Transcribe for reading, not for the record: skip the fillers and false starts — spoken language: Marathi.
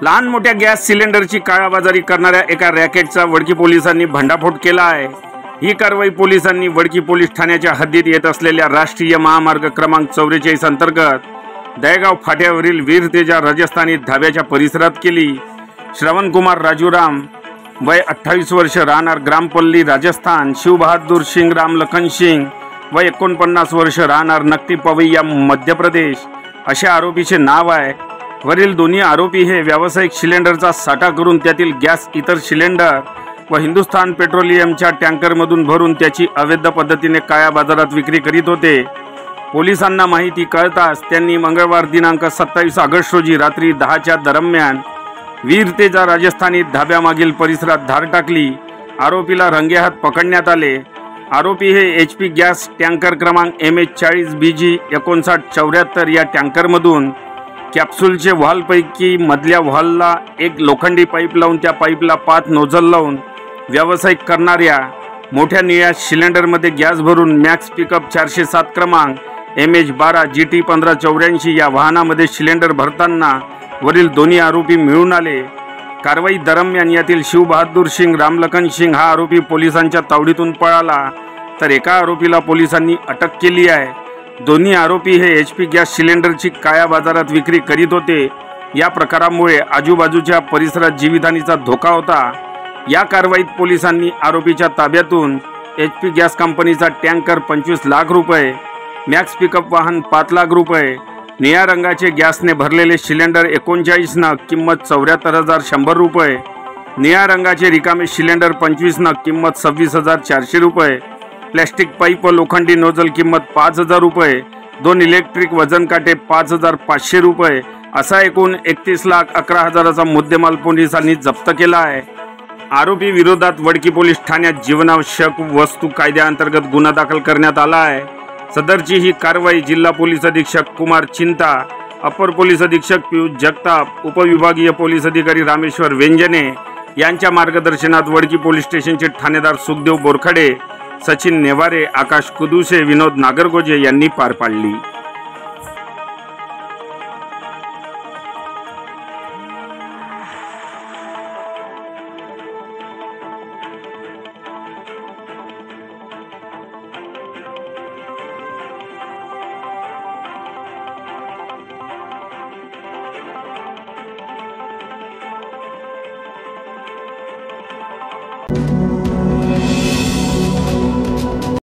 लहान मोठ्या गॅस सिलेंडरची काळाबाजारी करणाऱ्या एका रॅकेटचा वडकी पोलिसांनी भंडाफोड केला आहे। ही कारवाई पोलिसांनी वडकी पोलीस ठाण्याच्या हद्दीत येत असलेल्या राष्ट्रीय महामार्ग क्रमांक 44 अंतर्गत दहेगाव फाट्यावरील वीर तेजा राजस्थानी धाब्याच्या परिसरात केली। श्रवणकुमार राजूराम वय 28 वर्ष, राहणार ग्रामपल्ली राजस्थान, शिवबहादूर सिंग रामलखन सिंग वय 49 वर्ष, राहणार नक्ती पवैया मध्य प्रदेश असे आरोपीचे नाव आहे। वरील दोन्ही आरोपी हे व्यावसायिक सिलेंडरचा साठा करून त्यातील गॅस इतर सिलेंडर व हिंदुस्थान पेट्रोलियमच्या टँकरमधून भरून त्याची अवैध पद्धतीने काळ्या बाजारात विक्री करीत होते। पोलिसांना माहिती कळताच त्यांनी मंगळवार दिनांक 27 ऑगस्ट रोजी रात्री 10च्या दरम्यान वीर तेजा राजस्थानी धाब्यामागील परिसरात धाड टाकली। आरोपीला रंगेहात पकडण्यात आले। आरोपी हे HP गॅस टँकर क्रमांक MH40BG 5974 या टँकरमधून कॅप्सूलचे व्हॉल्वपैकी मधल्या व्हॉल्वला एक लोखंडी पाईप लावून त्या पाईपला 5 नोझल लावून व्यावसायिक करणाऱ्या मोठ्या निळ्या सिलेंडरमध्ये गॅस भरून मॅक्स पिकअप 407 क्रमांक MH12 GT 1584 या वाहनामध्ये सिलेंडर भरताना वरील दोन्ही आरोपी मिळून आले। कारवाई दरम्यान यातील शिवबहादूर सिंग रामलखन सिंग हा आरोपी पोलिसांच्या तावडीतून पळाला, तर एका आरोपीला पोलिसांनी अटक केली आहे। दोन्ही आरोपी हे HP गॅस सिलेंडरची काळ्या बाजारात विक्री करीत होते। या प्रकारामुळे आजूबाजूच्या परिसरात जीवितहानीचा धोका होता। या कारवाईत पोलिसांनी आरोपीच्या ताब्यातून HP गॅस कंपनीचा टँकर 25 लाख रुपये, मॅक्स पिकअप वाहन 5 लाख रुपये, निळ्या रंगाचे गॅसने भरलेले सिलेंडर 39 नग किंमत 74,100 रुपये, निळ्या रंगाचे रिकामे सिलेंडर 25 नग किंमत 26,400 रुपये, प्लॅस्टिक पाईप व लोखंडी नोझल किंमत 5,000 रुपये, 2 इलेक्ट्रिक वजन काटे 5,500 रुपये असा एकूण 31,11,000चा मुद्देमाल पोलिसांनी जप्त केला आहे। आरोपी विरोधात वडकी पोलीस ठाण्यात जीवनावश्यक वस्तू कायद्याअंतर्गत गुन्हा दाखल करण्यात आला आहे। सदरची ही कारवाई जिल्हा पोलीस अधीक्षक कुमार चिंता, अपर पोलीस अधीक्षक पियुष जगताप, उपविभागीय पोलीस अधिकारी रामेश्वर वेंजने यांच्या मार्गदर्शनात वडकी पोलीस स्टेशनचे ठाणेदार सुखदेव बोरखडे, सचिन नेवारे, आकाश कुदुसे, विनोद नागरगोजे यांनी पार पाडली।